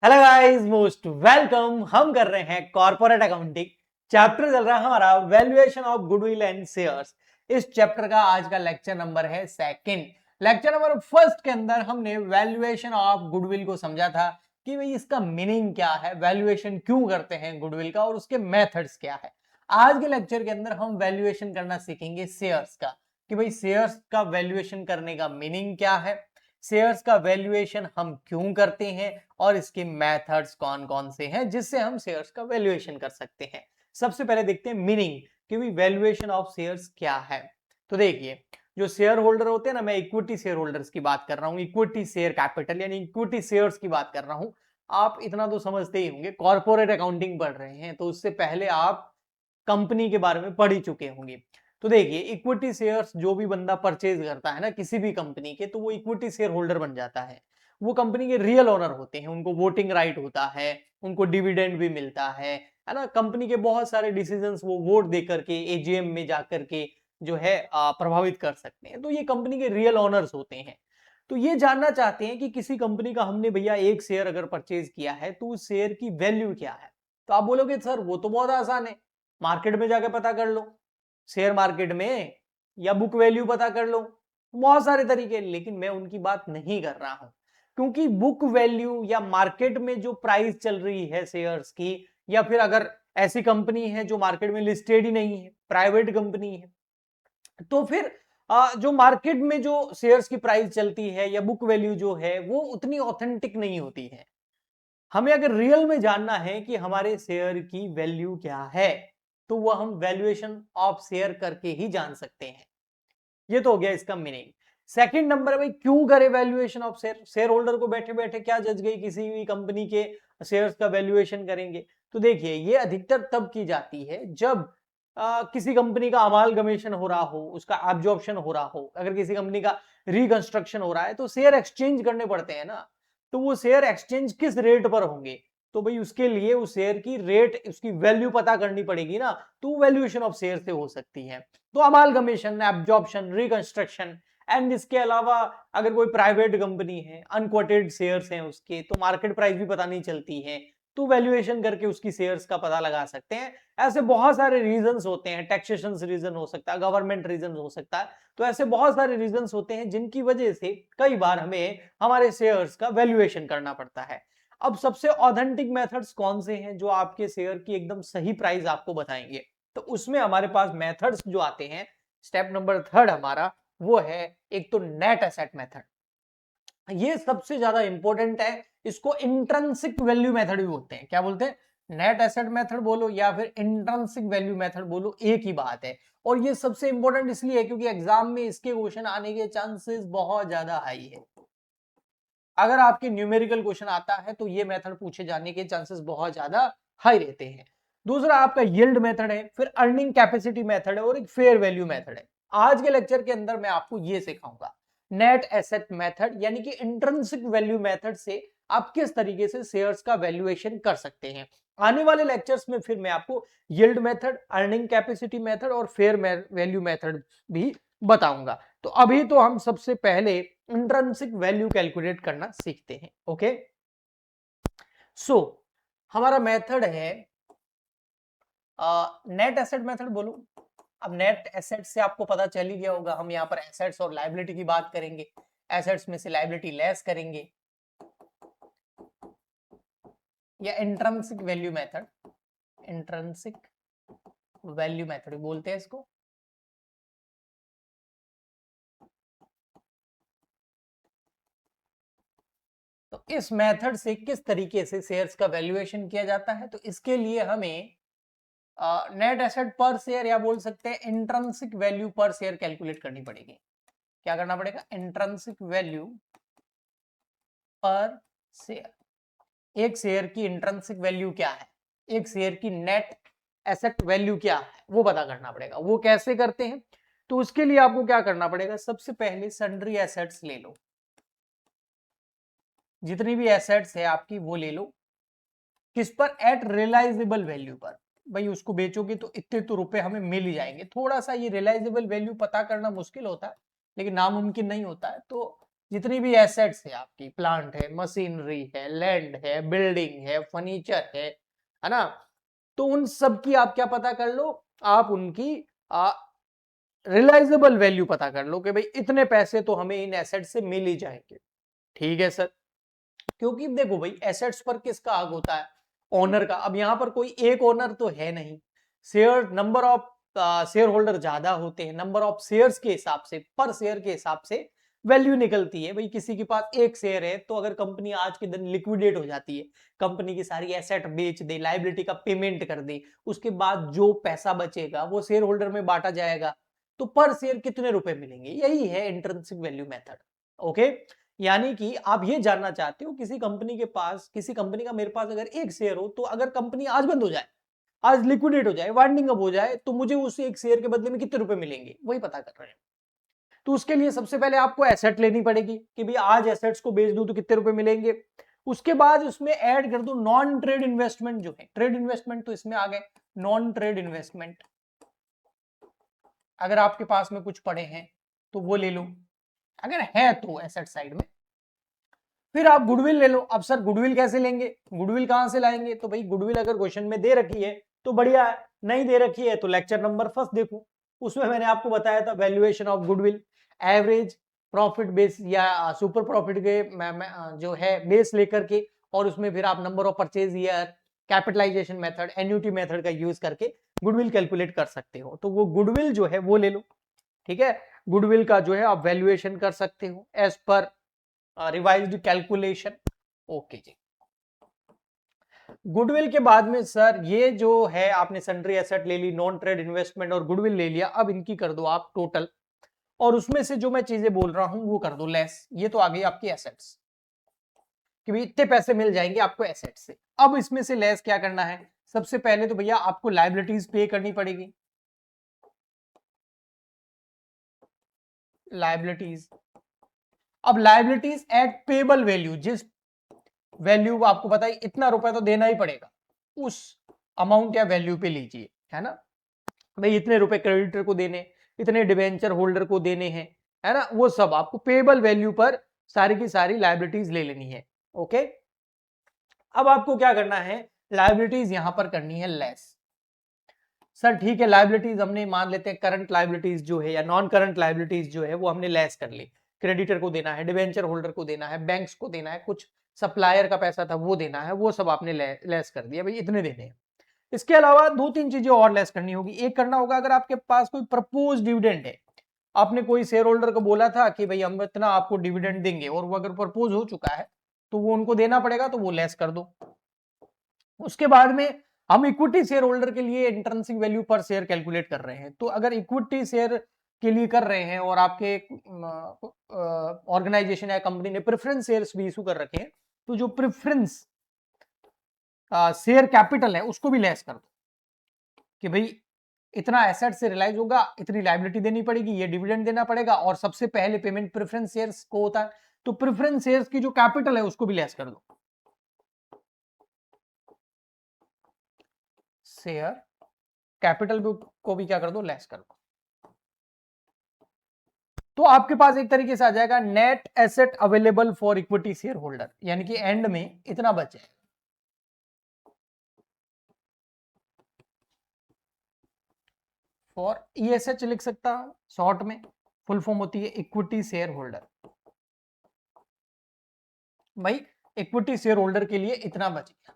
Hello guys, most welcome. हम कर रहे हैं कॉर्पोरेट अकाउंटिंग। चैप्टर चल रहा है हमारा valuation of goodwill and shares. इस चैप्टर का आज का लेक्चर नंबर है सेकंड। लेक्चर नंबर फर्स्ट के अंदर हमने वैल्यूएशन ऑफ गुडविल को समझा था कि भाई इसका मीनिंग क्या है, वैल्यूएशन क्यों करते हैं गुडविल का और उसके मेथड्स क्या है। आज के लेक्चर के अंदर हम वैल्यूएशन करना सीखेंगे शेयर्स का, कि भाई शेयर्स का वैल्यूएशन करने का मीनिंग क्या है, शेयर्स का वैल्यूएशन हम क्यों करते हैं और इसके मेथड्स कौन कौन से हैं जिससे हम शेयर्स का वैल्यूएशन कर सकते हैं। सबसे पहले देखते हैं मीनिंग कि भाई वैल्यूएशन ऑफ शेयर्स क्या है। तो देखिए, जो शेयर होल्डर होते हैं ना, मैं इक्विटी शेयर होल्डर्स की बात कर रहा हूँ, इक्विटी शेयर कैपिटल यानी इक्विटी शेयर्स की बात कर रहा हूँ। आप इतना तो समझते ही होंगे, कॉर्पोरेट अकाउंटिंग पढ़ रहे हैं तो उससे पहले आप कंपनी के बारे में पढ़ ही चुके होंगे। तो देखिए, इक्विटी शेयर्स जो भी बंदा परचेज करता है ना किसी भी कंपनी के, तो वो इक्विटी शेयर होल्डर बन जाता है। वो कंपनी के रियल ओनर होते हैं, उनको वोटिंग राइट होता है, उनको डिविडेंड भी मिलता है ना। कंपनी के बहुत सारे डिसीजंस वो वोट दे करके एजीएम में जाकर के जो है प्रभावित कर सकते हैं। तो ये कंपनी के रियल ओनर्स होते हैं। तो ये जानना चाहते हैं कि किसी कंपनी का हमने भैया एक शेयर अगर परचेज किया है तो उस शेयर की वैल्यू क्या है। तो आप बोलोगे सर वो तो बहुत आसान है, मार्केट में जाके पता कर लो, शेयर मार्केट में, या बुक वैल्यू पता कर लो, बहुत सारे तरीके। लेकिन मैं उनकी बात नहीं कर रहा हूं, क्योंकि बुक वैल्यू या मार्केट में जो प्राइस चल रही है शेयर्स की, या फिर अगर ऐसी कंपनी है जो मार्केट में लिस्टेड ही नहीं है, प्राइवेट कंपनी है, तो फिर जो मार्केट में जो शेयर्स की प्राइस चलती है या बुक वैल्यू जो है वो उतनी ऑथेंटिक नहीं होती है। हमें अगर रियल में जानना है कि हमारे शेयर की वैल्यू क्या है, तो वह हम वैल्यूएशन ऑफ शेयर करके ही जान सकते हैं। ये तो हो गया इसका मीनिंग। सेकंड नंबर, भाई क्यों करे valuation of share. Share holder को बैठे बैठे क्या जज गई किसी भी कंपनी के शेयर्स का वैल्यूएशन करेंगे। तो देखिए, ये अधिकतर तब की जाती है जब किसी कंपनी का अमालगमेशन हो रहा हो, उसका एब्जॉर्प्शन हो रहा हो, अगर किसी कंपनी का रिकंस्ट्रक्शन हो रहा है तो शेयर एक्सचेंज करने पड़ते हैं ना। तो वो शेयर एक्सचेंज किस रेट पर होंगे, तो भाई उसके लिए उस शेयर की रेट, उसकी वैल्यू पता करनी पड़ेगी ना। तो वैल्यूएशन ऑफ शेयर से हो सकती है। तो अमालगमेशन, एब्जॉर्प्शन, रिकंस्ट्रक्शन, एंड इसके अलावा अगर कोई प्राइवेट कंपनी है, अनकोटेड शेयर्स हैं उसके, तो मार्केट प्राइस भी पता नहीं चलती है, तो वैल्यूएशन करके उसकी शेयर्स का पता लगा सकते हैं। ऐसे बहुत सारे रीजंस होते हैं, टैक्सेशन रीजन हो सकता है, गवर्नमेंट रीजन हो सकता है। तो ऐसे बहुत सारे रीजंस होते हैं जिनकी वजह से कई बार हमें हमारे शेयर्स का वैल्यूएशन करना पड़ता है। अब सबसे ऑथेंटिक मेथड्स कौन से हैं जो आपके शेयर की एकदम सही प्राइस आपको बताएंगे, तो उसमें हमारे पास मेथड्स जो आते हैं, स्टेप नंबर थर्ड हमारा वो है, एक तो नेट एसेट मेथड। ये सबसे ज्यादा इंपॉर्टेंट है। इसको इंट्रिंसिक वैल्यू मेथड भी बोलते हैं। क्या बोलते हैं? नेट एसेट मेथड बोलो या फिर इंट्रिंसिक वैल्यू मेथड बोलो, एक ही बात है। और ये सबसे इंपॉर्टेंट इसलिए है क्योंकि एग्जाम में इसके क्वेश्चन आने के चांसेस बहुत ज्यादा हाई है। अगर आपके न्यूमेरिकल क्वेश्चन आता है तो ये मेथड पूछे जाने के चांसेस बहुत ज्यादा हाई रहते हैं। दूसरा आपका यील्ड मेथड है, फिर अर्निंग कैपेसिटी मेथड है और एक फेयर वैल्यू मेथड है। आज के लेक्चर के अंदर मैं आपको ये सिखाऊंगा, नेट एसेट मेथड यानी कि इंट्रिंसिक वैल्यू मेथड से आप किस तरीके से शेयर्स का वैल्यूएशन कर सकते हैं। आने वाले लेक्चर्स में फिर मैं आपको yield method, earning capacity method और फेयर वैल्यू मेथड भी बताऊंगा। तो अभी तो हम सबसे पहले इंट्रिंसिक वैल्यू कैलकुलेट करना सीखते हैं। ओके, सो हमारा मेथड है नेट एसेट मेथड बोलो। अब नेट एसेट से आपको पता चल ही गया होगा, हम यहाँ पर एसेट्स और लायबिलिटी की बात करेंगे, एसेट्स में से लायबिलिटी लेस करेंगे, या intrinsic value method, intrinsic value method बोलते हैं इसको। तो इस मेथड से किस तरीके से शेयर्स का वैल्यूएशन किया जाता है, तो इसके लिए हमें नेट एसेट पर शेयर या बोल सकते हैं इंट्रिंसिक वैल्यू पर शेयर कैलकुलेट करनी पड़ेगी। क्या करना पड़ेगा? इंट्रिंसिक वैल्यू पर शेयर। एक शेयर की इंट्रिंसिक वैल्यू क्या है, एक शेयर की नेट एसेट वैल्यू क्या है, वो पता करना पड़ेगा। वो कैसे करते हैं? तो उसके लिए आपको क्या करना पड़ेगा, सबसे पहले सन्ड्री एसेट्स ले लो, जितनी भी एसेट्स है आपकी वो ले लो। किस पर? एट रियलाइजेबल वैल्यू पर। भाई उसको बेचोगे तो इतने तो रुपए हमें मिल ही जाएंगे। थोड़ा सा ये रियलाइजेबल वैल्यू पता करना मुश्किल होता है, लेकिन नामुमकिन नहीं होता है। तो जितनी भी एसेट्स है आपकी, प्लांट है, मशीनरी है, लैंड है, बिल्डिंग है, फर्नीचर है ना, तो उन सब की आप क्या पता कर लो, आप उनकी रिलाइजेबल वैल्यू पता कर लो कि भाई इतने पैसे तो हमें इन एसेट से मिल ही जाएंगे। ठीक है सर, क्योंकि देखो भाई एसेट्स पर किसका हक होता है, ओनर का। अब यहां पर कोई एक ओनर तो है नहीं, share number of share holder ज्यादा होते हैं, नंबर ऑफ शेयर्स के हिसाब से, पर शेयर के हिसाब से वैल्यू निकलती है। भाई किसी के पास एक शेयर है तो अगर कंपनी आज के दिन लिक्विडेट हो जाती है, कंपनी की सारी एसेट बेच दे, लाइबिलिटी का पेमेंट कर दे, उसके बाद जो पैसा बचेगा वो शेयर होल्डर में बांटा जाएगा, तो पर शेयर कितने रुपए मिलेंगे, यही है इंट्रिंसिक वैल्यू मेथड। ओके, यानी कि आप ये जानना चाहते हो किसी कंपनी के पास, किसी कंपनी का मेरे पास अगर एक शेयर हो, तो अगर कंपनी आज बंद हो जाए, आज लिक्विडेट हो जाए, वाइंडिंग अप हो जाए, तो मुझे उस एक शेयर के बदले में कितने रुपए मिलेंगे, वही पता कर रहे हैं। तो उसके लिए सबसे पहले आपको एसेट लेनी पड़ेगी कि भाई आज एसेट्स को बेच दूं तो कितने रुपए मिलेंगे। उसके बाद उसमें ऐड कर दो नॉन ट्रेड इन्वेस्टमेंट जो है, ट्रेड इन्वेस्टमेंट तो इसमें आ गए, नॉन ट्रेड इन्वेस्टमेंट अगर आपके पास में कुछ पड़े हैं तो वो ले लो, अगर है तो एसेट साइड में। फिर आप गुडविल ले लो। अब सर गुडविल कैसे लेंगे, गुडविल कहां से लाएंगे, तो भाई गुडविल अगर क्वेश्चन में दे रखी है तो बढ़िया है, नहीं दे रखी है तो लेक्चर नंबर फर्स्ट देखो, उसमें मैंने आपको बताया था valuation of goodwill, average profit base या सुपर प्रॉफिट के जो है बेस लेकर के, और उसमें फिर आप number of purchase year, capitalisation method, annuity method का यूज करके गुडविल कैलकुलेट कर सकते हो। तो वो गुडविल जो है वो ले लो। ठीक है, गुडविल का जो है आप वैल्यूएशन कर सकते हो as per revised calculation. Okay जी, गुडविल के बाद में सर ये जो है आपने सन्ड्री एसेट ले ली, नॉन ट्रेड इन्वेस्टमेंट और गुडविल ले लिया, अब इनकी कर दो आप टोटल, और उसमें से जो मैं चीजें बोल रहा हूं वो कर दो लेस। ये तो आ गई आपकी एसेट्स कि भाई इतने पैसे मिल जाएंगे आपको एसेट से। अब इसमें से लेस क्या करना है, सबसे पहले तो भैया आपको लाइबिलिटीज पे करनी पड़ेगी, लाइबिलिटीज। अब लाइबिलिटीज एट पेबल वैल्यू, जिस वैल्यू आपको पता है इतना रुपए तो देना ही पड़ेगा, उस अमाउंट या वैल्यू पे लीजिए, है ना। भाई इतने रुपए क्रेडिटर को देने, इतने डिवेंचर होल्डर को देने हैं, है ना, वो सब आपको पेबल वैल्यू पर सारी की सारी लाइबिलिटीज ले लेनी है। ओके, अब आपको क्या करना है, लाइबिलिटीज यहां पर करनी है लेस। सर ठीक है, लाइबिलिटीज हमने मान लेते हैं करंट लाइबिलिटीज जो है या नॉन करंट लाइबिलिटीज जो है वो हमने लेस कर ली, क्रेडिटर को देना है, डिवेंचर होल्डर को देना है, बैंक्स को देना है, कुछ सप्लायर का पैसा था वो देना है, वो सब आपने लेस कर दिया, भाई इतने देने हैं। इसके अलावा दो तीन चीजें और लेस करनी होगी। एक करना होगा अगर आपके पास कोई प्रपोज डिविडेंड है, आपने कोई शेयर होल्डर को बोला था कि भाई हम इतना आपको डिविडेंड देंगे, और वो अगर प्रपोज हो चुका है तो वो उनको देना पड़ेगा, तो वो लेस कर दो। उसके बाद में हम इक्विटी शेयर होल्डर के लिए इंट्रिंसिक वैल्यू पर शेयर कैलकुलेट कर रहे हैं, तो अगर इक्विटी शेयर के लिए कर रहे हैं और आपके ऑर्गेनाइजेशन या कंपनी ने प्रेफरेंस शेयर्स भी इशू कर रखे हैं, तो जो प्रेफरेंस शेयर कैपिटल है उसको भी लेस कर दो कि भाई इतना एसेट से रिलाइज होगा, इतनी लायबिलिटी देनी पड़ेगी, ये डिविडेंड देना पड़ेगा, और सबसे पहले पेमेंट प्रेफरेंस शेयर्स को होता है, तो प्रेफरेंस शेयर्स की जो कैपिटल है उसको भी लेस कर दो, शेयर कैपिटल को भी क्या कर दो, लेस कर दो। तो आपके पास एक तरीके से आ जाएगा net asset available for equity share holder, यानी कि एंड में इतना बचे। फॉर ईएसएच लिख सकता हूं, शॉर्ट में फुल फॉर्म होती है इक्विटी शेयर होल्डर। भाई इक्विटी शेयर होल्डर के लिए इतना बच गया।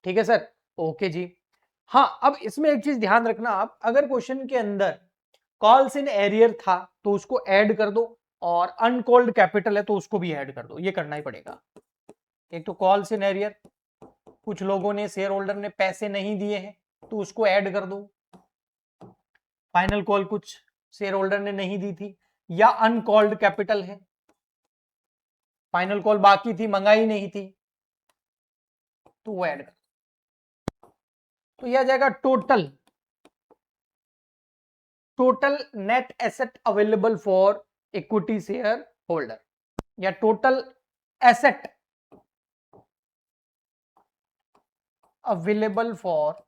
ठीक है सर, ओके जी। हाँ, अब इसमें एक चीज ध्यान रखना आप, अगर क्वेश्चन के अंदर कॉल्स इन एरियर था तो उसको ऐड कर दो, और अनकॉल्ड कैपिटल है तो उसको भी ऐड कर दो, ये करना ही पड़ेगा। एक तो कॉल्स इन एरियर, कुछ लोगों ने शेयर होल्डर ने पैसे नहीं दिए हैं तो उसको ऐड कर दो, फाइनल कॉल कुछ शेयर होल्डर ने नहीं दी थी, या अनकॉल्ड कैपिटल है, फाइनल कॉल बाकी थी, मंगाई नहीं थी, तो वो ऐड कर, तो यह आ जाएगा total net asset available for equity shareholder, या total asset available for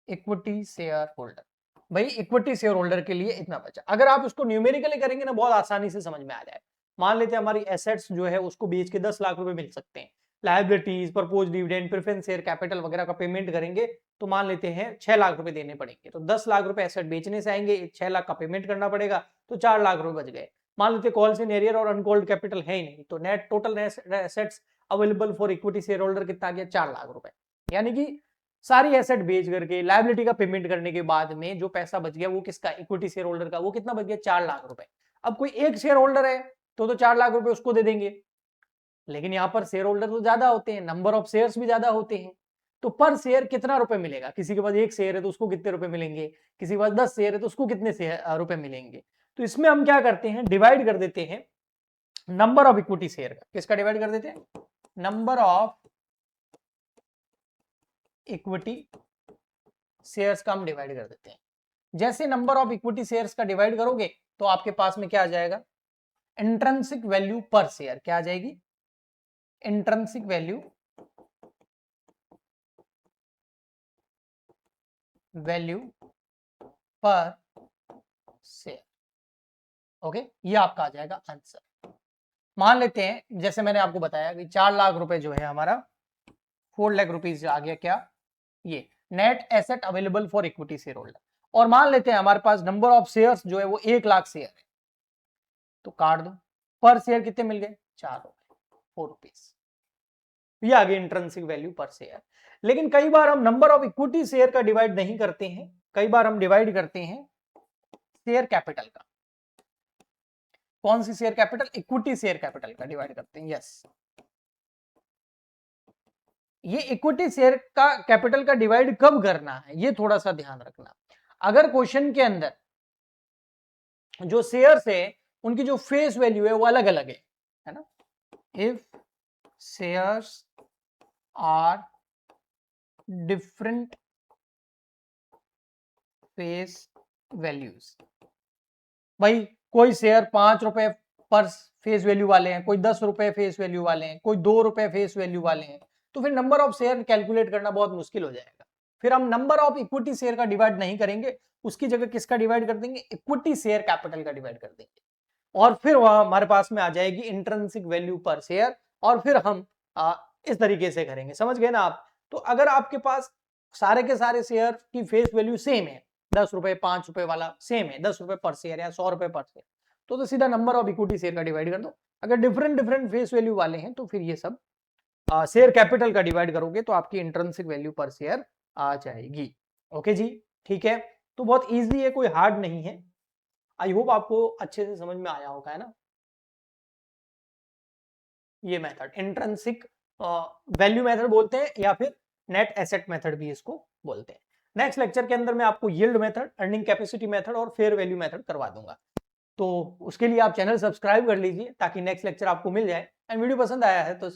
equity shareholder. भाई इक्विटी शेयर होल्डर के लिए इतना बचा। अगर आप उसको न्यूमेरिकली करेंगे ना बहुत आसानी से समझ में आ जाए। मान लेते हैं हमारी एसेट्स जो है उसको बेच के 10 लाख रुपए मिल सकते हैं, liabilities, propose dividend, preference share capital वगैरह का पेमेंट करेंगे तो मान लेते हैं 6 लाख रुपए देने पड़ेंगे, तो 10 लाख रुपए एसेट बेचने से आएंगे, 6 लाख का पेमेंट करना पड़ेगा, तो 4 लाख रुपए बच गए। मान लेते कॉल्स इन एरियर और अनकॉल्ड कैपिटल है ही नहीं, तो net total assets available for equity share holder कितना आ गया, 4 लाख रुपए। यानी कि सारी एसेट बेच करके लायबिलिटी का पेमेंट करने के बाद में जो पैसा बच गया वो किसका, इक्विटी शेयर होल्डर का, वो कितना बच गया, 4 लाख रुपए। अब कोई एक शेयर होल्डर है तो 4 लाख रुपए उसको दे देंगे, लेकिन यहाँ पर शेयर होल्डर तो ज्यादा होते हैं, नंबर ऑफ शेयर्स भी ज्यादा होते हैं, तो पर शेयर कितना रुपए मिलेगा, किसी के पास एक शेयर है तो उसको कितने रुपए मिलेंगे, किसी के पास 10 शेयर है तो उसको कितने रुपए मिलेंगे। तो इसमें हम क्या करते हैं, डिवाइड कर देते हैं नंबर ऑफ इक्विटी शेयर का, किसका डिवाइड कर देते हैं, नंबर ऑफ इक्विटी शेयर्स का हम डिवाइड कर देते हैं। जैसे नंबर ऑफ इक्विटी शेयर्स का डिवाइड करोगे तो आपके पास में क्या आ जाएगा, इंट्रिंसिक वैल्यू पर शेयर, क्या आ जाएगी, इंट्रिंसिक वैल्यू पर शेयर। ओके, ये आपका आ जाएगा आंसर। मान लेते हैं जैसे मैंने आपको बताया कि 4 लाख रुपए जो है हमारा 4 लाख रुपीज आ गया, क्या, ये net asset available for equity share holder. और मान लेते हैं हमारे पास नंबर ऑफ शेयर्स जो है वो 1 लाख शेयर है, तो काट दो, पर शेयर कितने मिल गए, 4 रुपए, 4 रुपीज, ये आ गई इंट्रिंसिक वैल्यू पर शेयर। लेकिन कई बार हम नंबर ऑफ इक्विटी शेयर का डिवाइड नहीं करते हैं, कई बार हम डिवाइड करते हैं शेयर कैपिटल का। कौन सी share capital, equity share capital का डिवाइड करते हैं, यस। ये इक्विटी शेयर का कैपिटल का डिवाइड कब करना है ये थोड़ा सा ध्यान रखना। अगर क्वेश्चन के अंदर जो शेयर्स है उनकी जो फेस वैल्यू है वो अलग अलग है ना, if shares are different face values, भाई कोई शेयर 5 रुपए पर फेस वैल्यू वाले हैं, कोई 10 रुपए फेस वैल्यू वाले हैं, कोई 2 रुपए फेस वैल्यू वाले हैं, तो फिर नंबर ऑफ शेयर कैलकुलेट करना बहुत मुश्किल हो जाएगा। फिर हम नंबर ऑफ इक्विटी शेयर का डिवाइड नहीं करेंगे, उसकी जगह किसका डिवाइड कर देंगे, इक्विटी शेयर कैपिटल का डिवाइड कर देंगे, और फिर वह हमारे पास में आ जाएगी इंट्रिंसिक वैल्यू पर शेयर, और फिर हम इस तरीके से करेंगे, समझ गए ना आप। तो अगर आपके पास सारे के सारे शेयर की फेस वैल्यू सेम है, 10 रुपए 5 रुपए वाला सेम है, 10 रुपए पर शेयर या 100 रुपए पर शेयर, तो सीधा नंबर ऑफ इक्विटी शेयर का डिवाइड कर दो। अगर डिफरेंट डिफरेंट फेस वैल्यू वाले हैं तो फिर ये सब शेयर कैपिटल का डिवाइड करोगे तो आपकी इंट्रिंसिक वैल्यू पर शेयर आ जाएगी। ओके जी, ठीक है, तो बहुत इजी है, कोई हार्ड नहीं है। आई होप आपको अच्छे से समझ में आया होगा, है ना। ये मेथड इंट्रिंसिक वैल्यू मेथड बोलते हैं, या फिर नेट एसेट मेथड भी इसको बोलते हैं। नेक्स्ट लेक्चर के अंदर मैं आपको yield method, earning capacity method और फेयर वैल्यू मेथड करवा दूंगा, तो उसके लिए आप चैनल सब्सक्राइब कर लीजिए ताकि नेक्स्ट लेक्चर आपको मिल जाए। एंड वीडियो पसंद आया है तो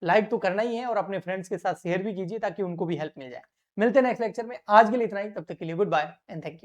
लाइक तो करना ही है, और अपने फ्रेंड्स के साथ शेयर भी कीजिए ताकि उनको भी हेल्प मिल जाए। मिलते हैं नेक्स्ट लेक्चर में, आज के लिए इतना ही, तब तक के लिए goodbye and thank you.